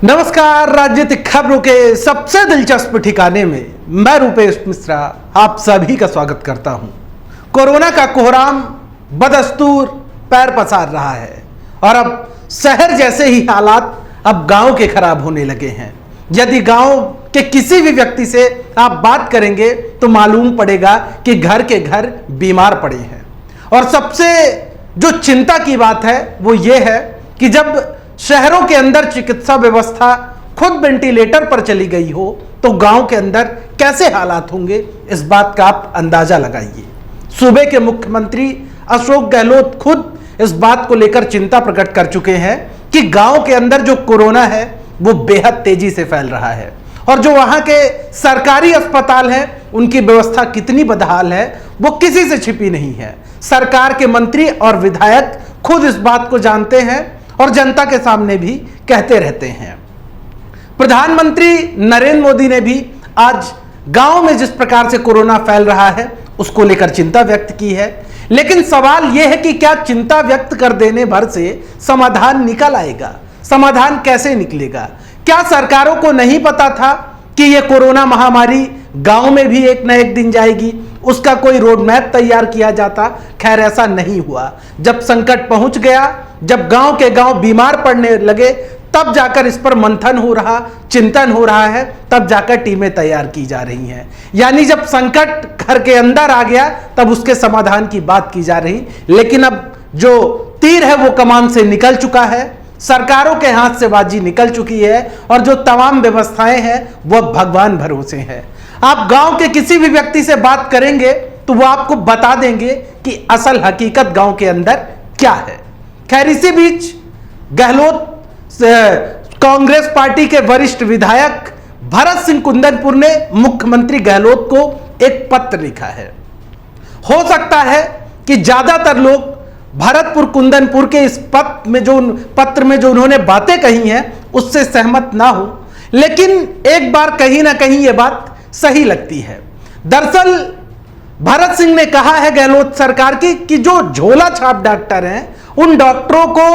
नमस्कार। राजनीतिक खबरों के सबसे दिलचस्प ठिकाने में मैं रूपेश मिश्रा आप सभी का स्वागत करता हूं। कोरोना का कोहराम बदस्तूर पैर पसार रहा है और अब शहर जैसे ही हालात अब गांव के खराब होने लगे हैं। यदि गांव के किसी भी व्यक्ति से आप बात करेंगे तो मालूम पड़ेगा कि घर के घर बीमार पड़े हैं। और सबसे जो चिंता की बात है वो ये है कि जब शहरों के अंदर चिकित्सा व्यवस्था खुद वेंटिलेटर पर चली गई हो तो गांव के अंदर कैसे हालात होंगे, इस बात का आप अंदाजा लगाइए। सूबे के मुख्यमंत्री अशोक गहलोत खुद इस बात को लेकर चिंता प्रकट कर चुके हैं कि गांव के अंदर जो कोरोना है वो बेहद तेजी से फैल रहा है और जो वहां के सरकारी अस्पताल हैं उनकी व्यवस्था कितनी बदहाल है वो किसी से छिपी नहीं है। सरकार के मंत्री और विधायक खुद इस बात को जानते हैं और जनता के सामने भी कहते रहते हैं। प्रधानमंत्री नरेंद्र मोदी ने भी आज गांव में जिस प्रकार से कोरोना फैल रहा है उसको लेकर चिंता व्यक्त की है। लेकिन सवाल यह है कि क्या चिंता व्यक्त कर देने भर से समाधान निकल आएगा? समाधान कैसे निकलेगा? क्या सरकारों को नहीं पता था कि यह कोरोना महामारी गांव में भी एक न एक दिन जाएगी? उसका कोई रोड मैप तैयार किया जाता? खैर ऐसा नहीं हुआ। जब संकट पहुंच गया, जब गांव के गांव बीमार पड़ने लगे, तब जाकर इस पर मंथन हो रहा, चिंतन हो रहा है, तब जाकर टीमें तैयार की जा रही हैं। यानी जब संकट घर के अंदर आ गया तब उसके समाधान की बात की जा रही। लेकिन अब जो तीर है वो कमान से निकल चुका है, सरकारों के हाथ से बाजी निकल चुकी है और जो तमाम व्यवस्थाएं हैं वह भगवान भरोसे हैं। आप गांव के किसी भी व्यक्ति से बात करेंगे तो वो आपको बता देंगे कि असल हकीकत गांव के अंदर क्या है। खैर इसी बीच गहलोत कांग्रेस पार्टी के वरिष्ठ विधायक भरत सिंह कुंदनपुर ने मुख्यमंत्री गहलोत को एक पत्र लिखा है। हो सकता है कि ज्यादातर लोग भरतपुर कुंदनपुर के इस पत्र में जो उन्होंने बातें कही हैं उससे सहमत ना हो, लेकिन एक बार कहीं ना कहीं यह बात सही लगती है। दरअसल भरत सिंह ने कहा है गहलोत सरकार की कि जो झोला छाप डॉक्टर हैं उन डॉक्टरों को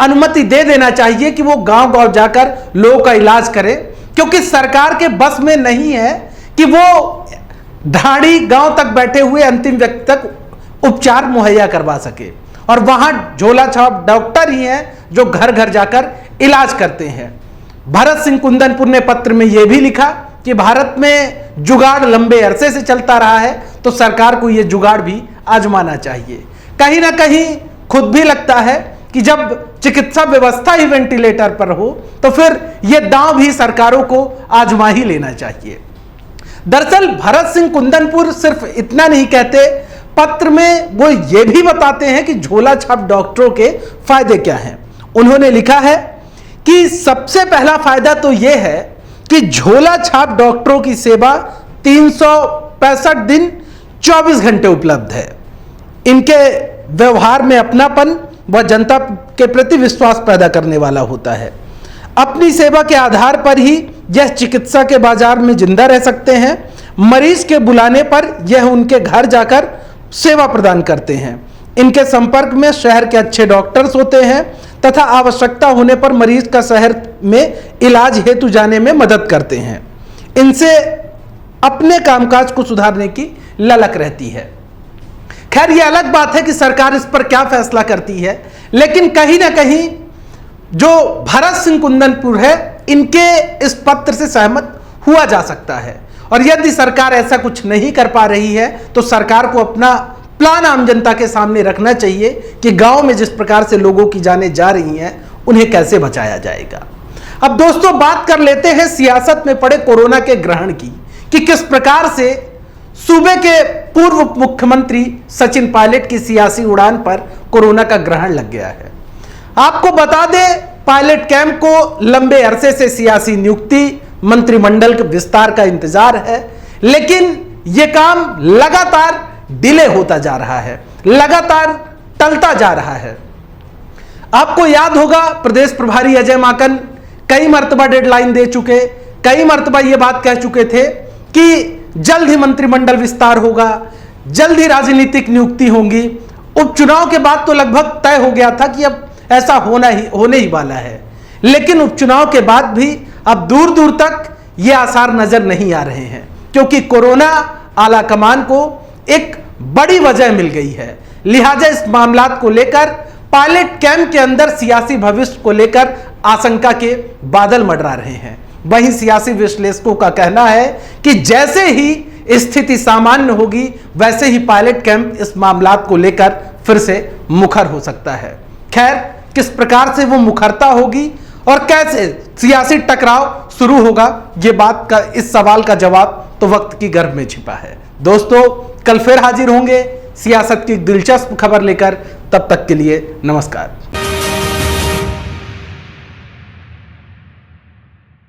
अनुमति दे देना चाहिए कि वो गांव गांव जाकर लोगों का इलाज करें, क्योंकि सरकार के बस में नहीं है कि वो ढाड़ी गांव तक बैठे हुए अंतिम व्यक्ति तक उपचार मुहैया करवा सके। और वहां झोला छाप डॉक्टर ही हैं जो घर घर जाकर इलाज करते हैं। भरत सिंह कुंदनपुर ने पत्र में यह भी लिखा कि भारत में जुगाड़ लंबे अरसे से चलता रहा है तो सरकार को यह जुगाड़ भी आजमाना चाहिए। कहीं ना कहीं खुद भी लगता है कि जब चिकित्सा व्यवस्था ही वेंटिलेटर पर हो तो फिर यह दांव भी सरकारों को आजमा ही लेना चाहिए। दरअसल भरत सिंह कुंदनपुर सिर्फ इतना नहीं कहते, पत्र में वो ये भी बताते हैं कि झोला छाप डॉक्टरों के फायदे क्या हैं। उन्होंने लिखा है कि सबसे पहला फायदा तो यह है कि झोला छाप डॉक्टरों की सेवा 365 दिन 24 घंटे उपलब्ध है। इनके व्यवहार में अपनापन व जनता के प्रति विश्वास पैदा करने वाला होता है। अपनी सेवा के आधार पर ही यह चिकित्सा के बाजार में जिंदा रह सकते हैं। मरीज के बुलाने पर यह उनके घर जाकर सेवा प्रदान करते हैं। इनके संपर्क में शहर के अच्छे डॉक्टर्स होते हैं तथा आवश्यकता होने पर मरीज का शहर में इलाज हेतु जाने में मदद करते हैं। इनसे अपने कामकाज को सुधारने की ललक रहती है। खैर यह अलग बात है कि सरकार इस पर क्या फैसला करती है, लेकिन कहीं ना कहीं जो भरत सिंह कुंदनपुर है इनके इस पत्र से सहमत हुआ जा सकता है। और यदि सरकार ऐसा कुछ नहीं कर पा रही है तो सरकार को अपना प्लान आम जनता के सामने रखना चाहिए कि गांव में जिस प्रकार से लोगों की जानें जा रही हैं उन्हें कैसे बचाया जाएगा। अब दोस्तों बात कर लेते हैं सियासत में पड़े कोरोना के ग्रहण की, कि किस प्रकार से सूबे के पूर्व मुख्यमंत्री सचिन पायलट की सियासी उड़ान पर कोरोना का ग्रहण लग गया है। आपको बता दें पायलट कैंप को लंबे अरसे से सियासी नियुक्ति, मंत्रिमंडल के विस्तार का इंतजार है, लेकिन यह काम लगातार डिले होता जा रहा है, लगातार टलता जा रहा है। आपको याद होगा प्रदेश प्रभारी अजय माकन कई मर्तबा डेडलाइन दे चुके, कई मर्तबा यह बात कह चुके थे कि जल्द ही मंत्रिमंडल विस्तार होगा, जल्द ही राजनीतिक नियुक्ति होंगी। उपचुनाव के बाद तो लगभग तय हो गया था कि अब ऐसा होने ही वाला है। लेकिन उपचुनाव के बाद भी अब दूर दूर तक ये आसार नजर नहीं आ रहे हैं, क्योंकि कोरोना आला कमान को एक बड़ी वजह मिल गई है। लिहाजा इस मामलात को लेकर पायलट कैंप के अंदर सियासी भविष्य को लेकर आशंका के बादल मंडरा रहे हैं। वहीं सियासी विश्लेषकों का कहना है कि जैसे ही स्थिति सामान्य होगी वैसे ही पायलट कैंप इस मामलात को लेकर फिर से मुखर हो सकता है। खैर, किस प्रकार से वो मुखरता होगी और कैसे सियासी टकराव शुरू होगा, ये बात का इस सवाल का जवाब तो वक्त की गर्भ में छिपा है। दोस्तों, कल फिर हाजिर होंगे सियासत की दिलचस्प खबर लेकर। तब तक के लिए नमस्कार।